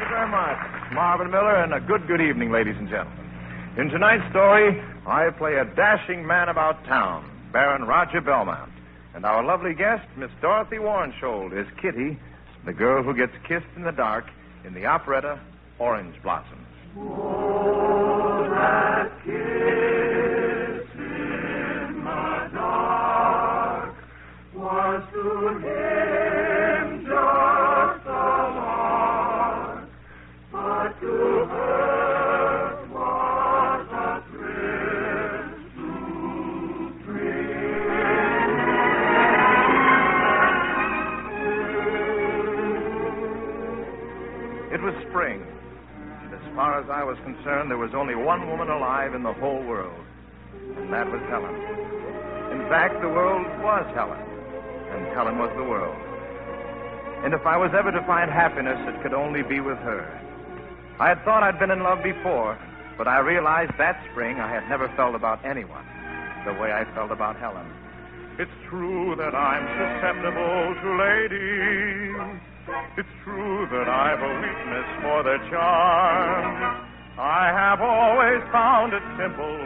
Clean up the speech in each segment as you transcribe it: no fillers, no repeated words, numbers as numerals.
very much. Marvin Miller, and a good evening, ladies and gentlemen. In tonight's story, I play a dashing man about town, Baron Roger Belmont. And our lovely guest, Miss Dorothy Warenskjold, is Kitty, the girl who gets kissed in the dark in the operetta Orange Blossoms. Oh, that kiss in the dark was to him just a lark, but to her was a thrill supreme. It was spring. As far as I was concerned, there was only one woman alive in the whole world, and that was Helen. In fact, the world was Helen, and Helen was the world. And if I was ever to find happiness, it could only be with her. I had thought I'd been in love before, but I realized that spring I had never felt about anyone the way I felt about Helen. It's true that I'm susceptible to ladies. It's true that I've a weakness for their charm. I have always found it simple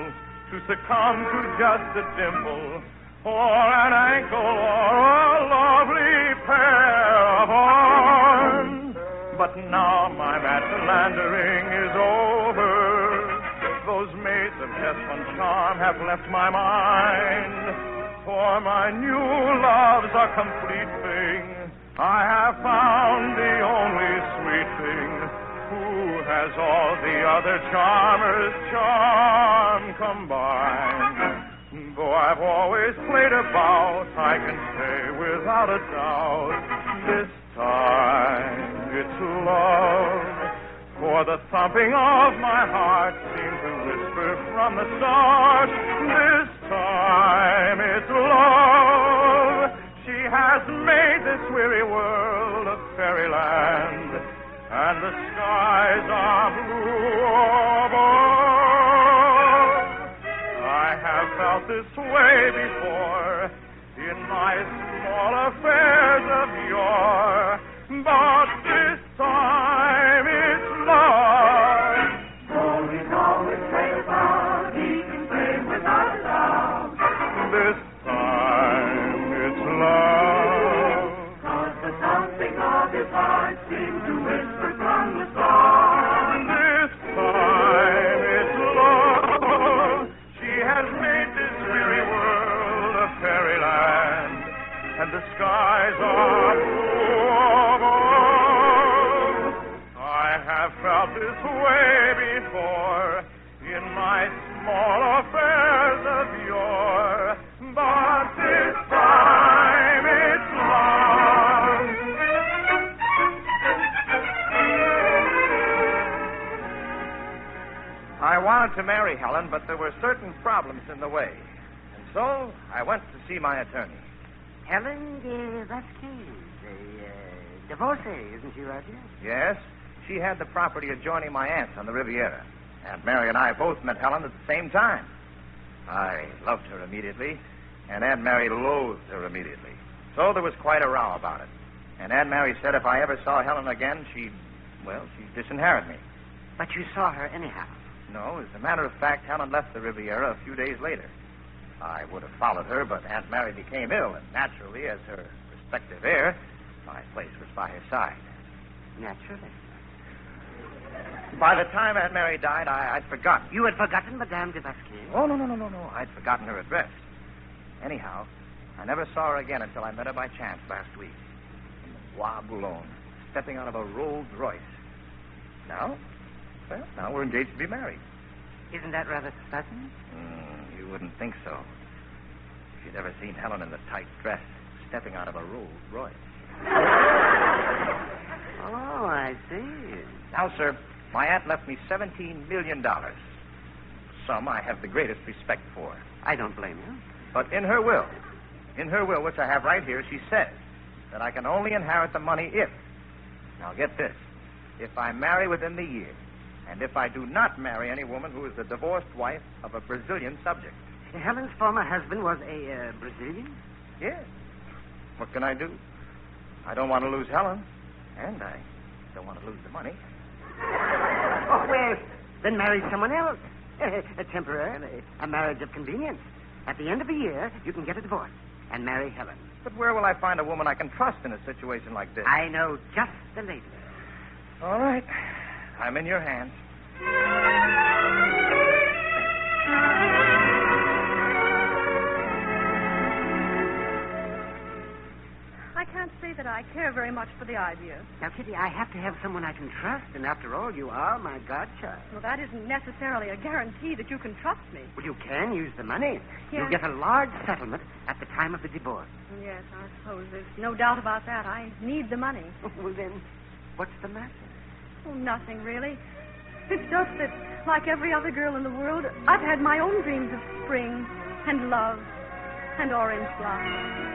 to succumb to just a dimple or an ankle or a lovely pair of arms. But now my mad philandering is over. Those maids of just one charm have left my mind. For my new love's a complete thing. I have found the only sweet thing who has all the other charmers' charm combined. Though I've always played about, I can say without a doubt, this time it's love. For the thumping of my heart seemed to whisper from the start, this time it's love. She has made this weary world a fairyland, and the skies are blue above. I have felt this way before in my small affairs of yore, but this time it's love. Only know it's great about, he can say without a doubt. This time it's love. 'Cause the thumping of his heart seemed to whisper from the start. This time it's love. She has made this weary world a fairyland, and the skies are blue above. I have felt this way before in my small affairs of yore, but this time it's love. I wanted to marry Helen, but there were certain problems in the way. And so I went to see my attorney. Helen Vasquez, a divorcee, isn't she, Roger? Yes, she had the property adjoining my aunt's on the Riviera. Aunt Mary and I both met Helen at the same time. I loved her immediately, and Aunt Mary loathed her immediately. So there was quite a row about it. And Aunt Mary said if I ever saw Helen again, she'd disinherit me. But you saw her anyhow. No, as a matter of fact, Helen left the Riviera a few days later. I would have followed her, but Aunt Mary became ill, and naturally, as her prospective heir, my place was by her side. Naturally. By the time Aunt Mary died, I'd forgotten. You had forgotten Madame de Vasquez? Oh, no. I'd forgotten her address. Anyhow, I never saw her again until I met her by chance last week. In the Bois Boulogne, stepping out of a Rolls Royce. Now we're engaged to be married. Isn't that rather sudden? You wouldn't think so. If you'd ever seen Helen in the tight dress, stepping out of a Rolls Royce. Oh, I see. Now, sir, my aunt left me $17 million. Some I have the greatest respect for. I don't blame you. But in her will, which I have right here, she says that I can only inherit the money if, now get this, if I marry within the year, and if I do not marry any woman who is the divorced wife of a Brazilian subject. Helen's former husband was a Brazilian? Yes. What can I do? I don't want to lose Helen, and I don't want to lose the money. Oh, well, then marry someone else. Temporarily. A marriage of convenience. At the end of a year, you can get a divorce and marry Helen. But where will I find a woman I can trust in a situation like this? I know just the lady. All right. I'm in your hands. I can't say that I care very much for the idea. Now, Kitty, I have to have someone I can trust, and after all, you are my godchild. Well, that isn't necessarily a guarantee that you can trust me. Well, you can use the money. Yes. You'll get a large settlement at the time of the divorce. Yes, I suppose there's no doubt about that. I need the money. Well, then, what's the matter? Oh, nothing, really. It's just that, like every other girl in the world, I've had my own dreams of spring and love and orange blossoms.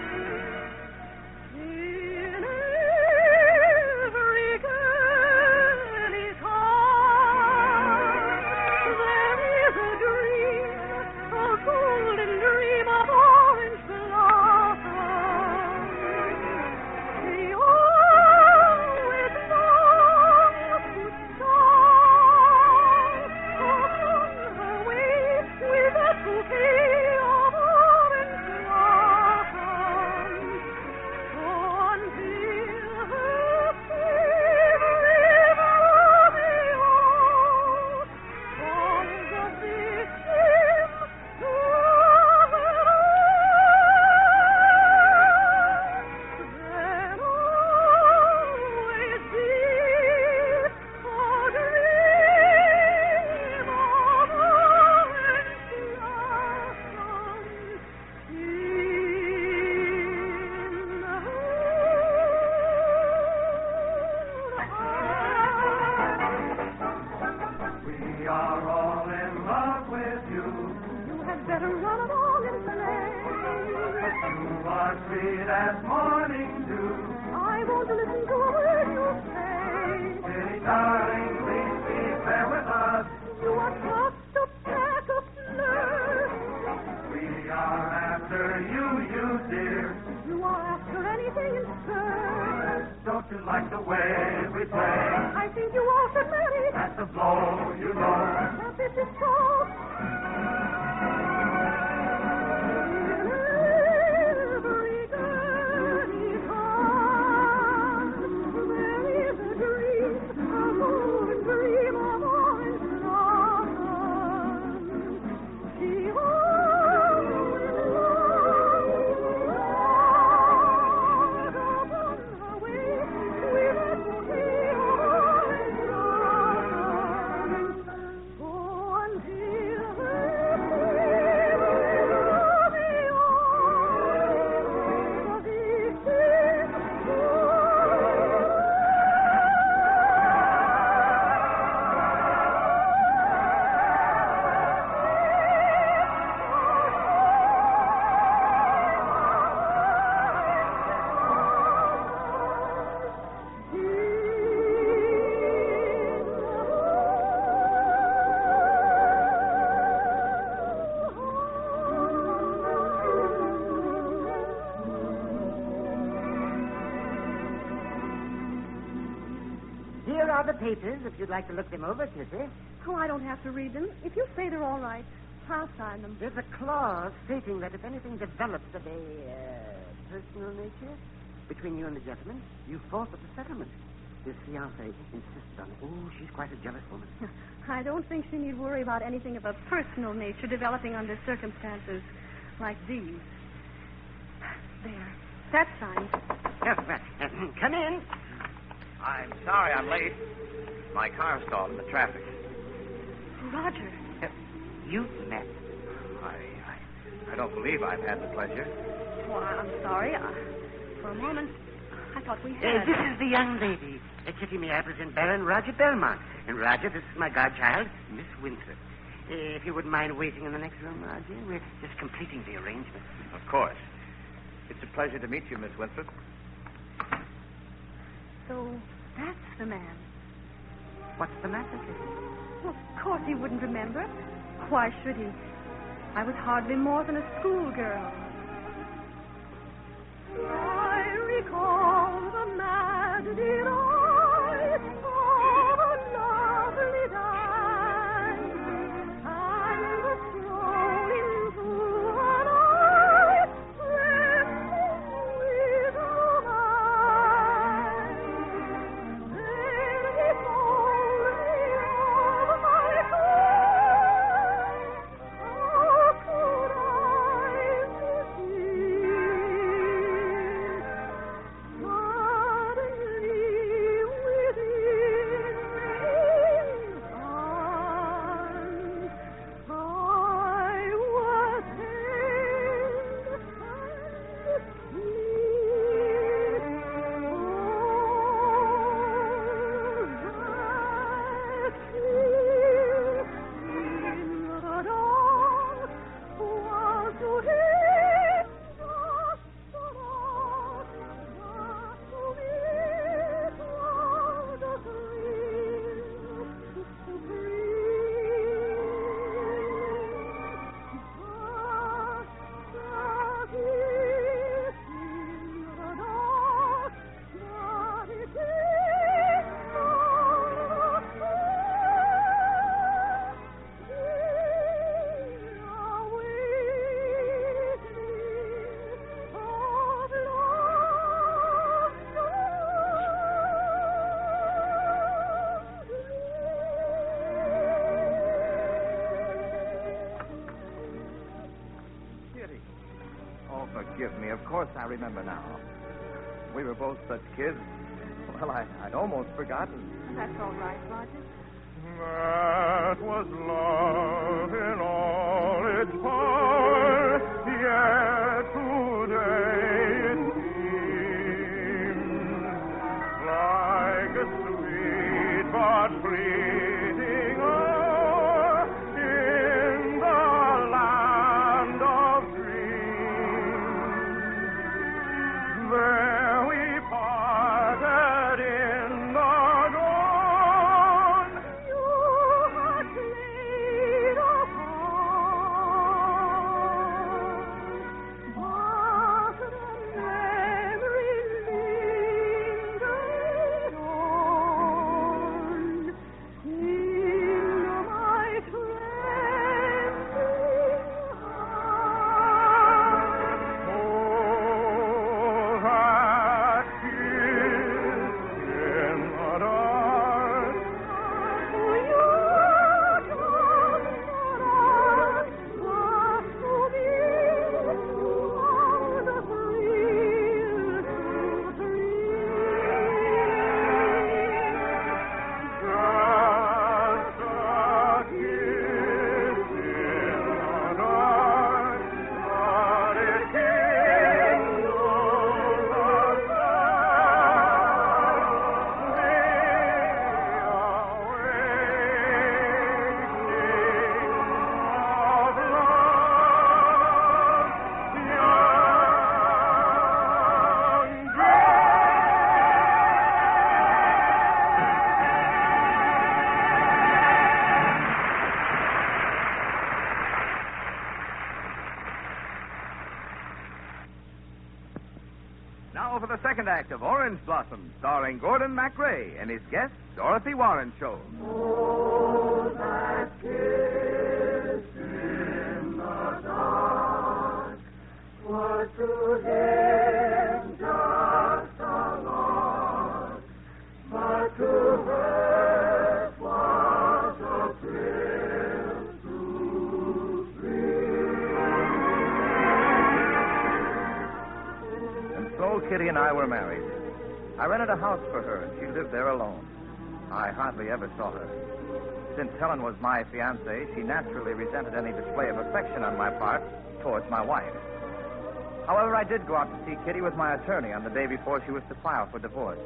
The papers, if you'd like to look them over, Kitty. Oh, I don't have to read them. If you say they're all right, I'll sign them. There's a clause stating that if anything develops of a personal nature between you and the gentleman, you forfeit the settlement. His fiancée insists on it. Oh, she's quite a jealous woman. I don't think she need worry about anything of a personal nature developing under circumstances like these. There. That's signed. Come in. I'm sorry I'm late. My car stalled in the traffic. Roger. You've met. I don't believe I've had the pleasure. Oh, I'm sorry. For a moment, I thought we had. This is the young lady. Kitty, may I present Baron Roger Belmont. And Roger, this is my godchild, Miss Winthrop. If you wouldn't mind waiting in the next room, Roger. We're just completing the arrangements. Of course. It's a pleasure to meet you, Miss Winthrop. So that's the man. What's the matter, Kitty? Well, of course he wouldn't remember. Why should he? I was hardly more than a schoolgirl. I recall the mad delight of a lovely night. me. Of course I remember now. We were both such kids. Well, I'd almost forgotten. That's all right, Roger. That was love in all its power, yet today it seems like a sweet but fleeting hour in the land of dreams. There we parted in the dawn. You had played a part, but the memory lingered on in my trembling heart. Oh, that kiss in the dark. For you told me that was to be all the thrill to Just a kiss in the dark, but it kindled the Now for the second act of Orange Blossom, starring Gordon MacRae and his guest, Dorothy Warenskjold. Oh, that kiss in the dark was to him just a lark, but to her was a thrill to And so Kitty and I were married. I rented a house for her, and she lived there alone. I hardly ever saw her. Since Helen was my fiancée, she naturally resented any display of affection on my part towards my wife. However, I did go out to see Kitty with my attorney on the day before she was to file for divorce.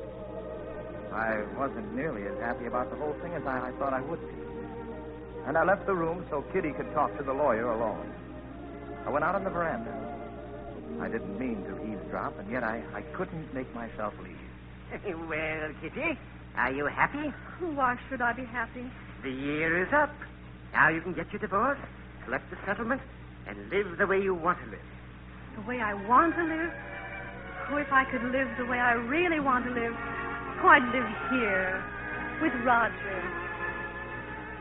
I wasn't nearly as happy about the whole thing as I thought I would be. And I left the room so Kitty could talk to the lawyer alone. I went out on the veranda. I didn't mean to eavesdrop, and yet I couldn't make myself leave. Well, Kitty, are you happy? Why should I be happy? The year is up. Now you can get your divorce, collect the settlement, and live the way you want to live. The way I want to live? Oh, if I could live the way I really want to live, oh, I'd live here with Roger.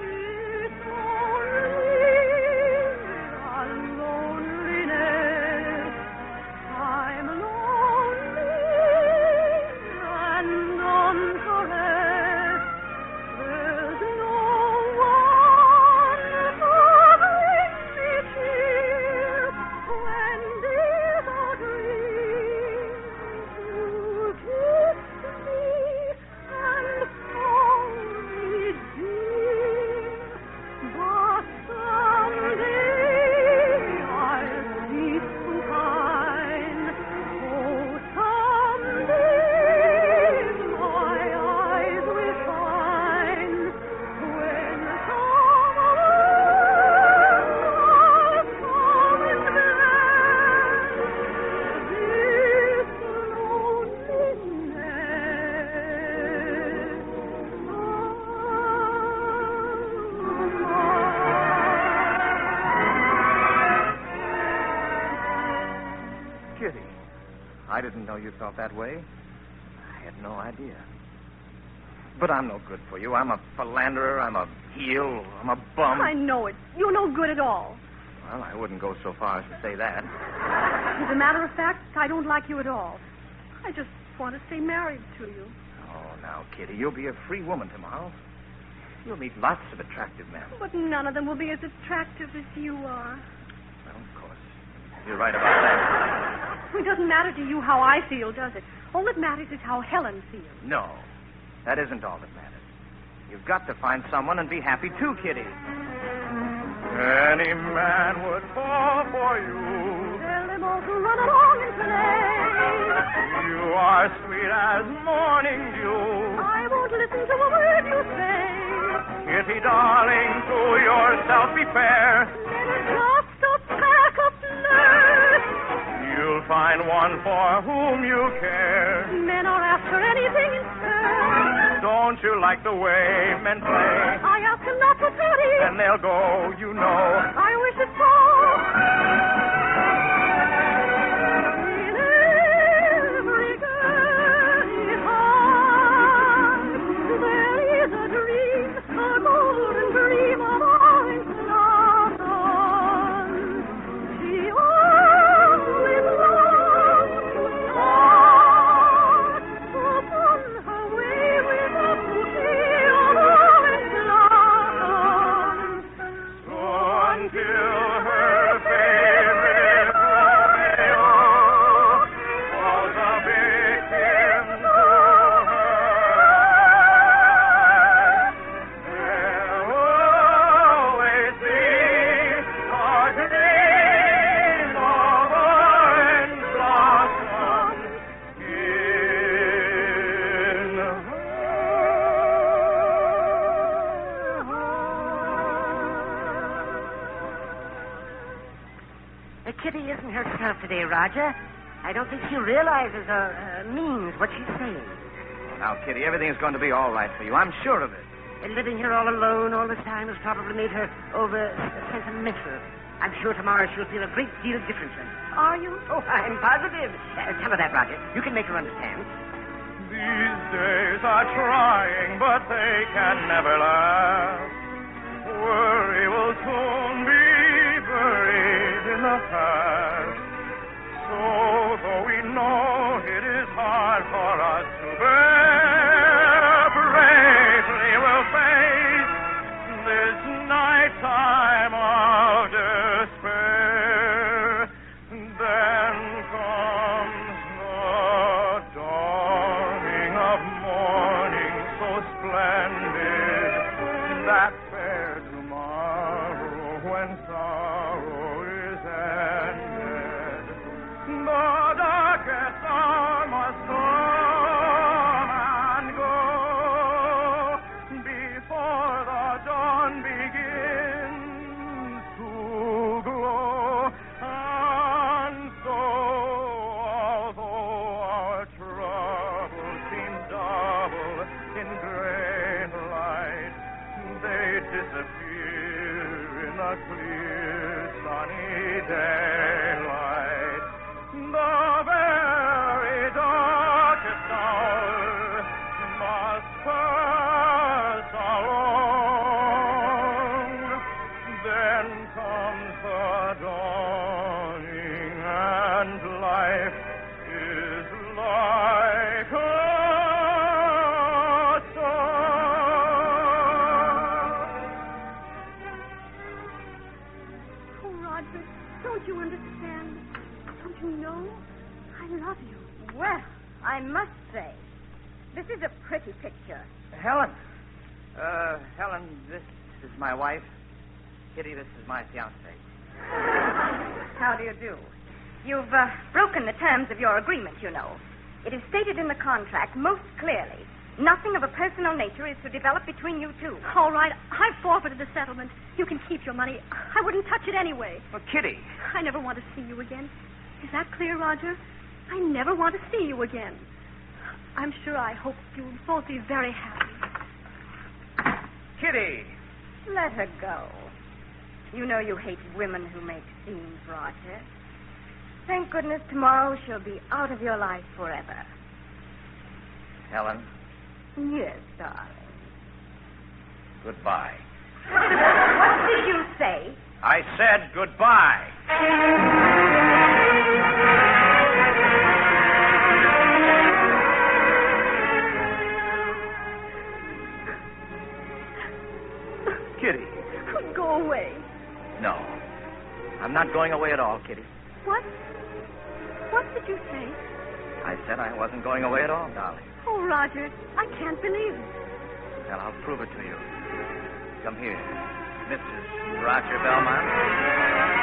It's only a loneliness. I'm lonely and uncaressed. There's no one to bring me cheer when these are dreams. You kiss me and hold me dear, but someday I'll cease to pine. Oh, someday my eyes will find when someone comes Kitty, I didn't know you felt that way. I had no idea. But I'm no good for you. I'm a philanderer. I'm a heel. I'm a bum. I know it. You're no good at all. Well, I wouldn't go so far as to say that. As a matter of fact, I don't like you at all. I just want to stay married to you. Oh, now, Kitty, you'll be a free woman tomorrow. You'll meet lots of attractive men. But none of them will be as attractive as you are. Well, of course. You're right about that. It doesn't matter to you how I feel, does it? All that matters is how Helen feels. No, that isn't all that matters. You've got to find someone and be happy too, Kitty. Any man would fall for you. Tell them all to run along and play. You are sweet as morning dew. I won't listen to a word you say. Kitty, darling, to yourself be fair. Never just a pack of flirt. You'll find one for whom you care. Men are after anything in turn. Don't you like the way men play? I ask them not to study. And they'll go, you know. I wish it so. In every girl's heart, there is a dream, a golden dream of orange blossom. She always longs to start upon her way with a bouquet of orange blossoms. So until her favorite Romeo falls a victim to her, there'll always be a dream of orange blossoms in her heart. Kitty isn't herself today, Roger. I don't think she realizes or means what she's saying. Now, Kitty, everything's going to be all right for you. I'm sure of it. And living here all alone all this time has probably made her over sentimental. I'm sure tomorrow she'll feel a great deal differently. Are you? Oh, I'm positive. Tell her that, Roger. You can make her understand. These days are trying, but they can never last. Worry will soon be buried in the past. So, though we know it is hard for us to bear, bravely we'll face this nighttime of despair. Then comes the dawning of morning so splendid, that fair tomorrow when sorrow is ended. The darkest hour must come and go before the dawn begins to glow. And so, although our troubles seem double in gray light, they disappear in the clear sunny daylight. The very darkest hour must pass along. Then comes the dawning, and life is like a song. Oh, Roger, don't you understand? Don't you know? I love you. Well, I must say, this is a pretty picture. Helen. Helen, this is my wife. Kitty, this is my fiancée. How do you do? You've broken the terms of your agreement, you know. It is stated in the contract most clearly. Nothing of a personal nature is to develop between you two. All right, I forfeited the settlement. You can keep your money. I wouldn't touch it anyway. Well, Kitty. I never want to see you again. Is that clear, Roger? I never want to see you again. I'm sure I hope you'll both be very happy. Kitty. Let her go. You know you hate women who make scenes, Roger. Thank goodness tomorrow she'll be out of your life forever. Helen, Yes, darling. goodbye. What did you say? I said goodbye. Kitty. Go away. No. I'm not going away at all, Kitty. What? What did you say? I said I wasn't going away at all, darling. Oh, Roger, I can't believe it. Well, I'll prove it to you. Come here. Mrs. Roger Belmont.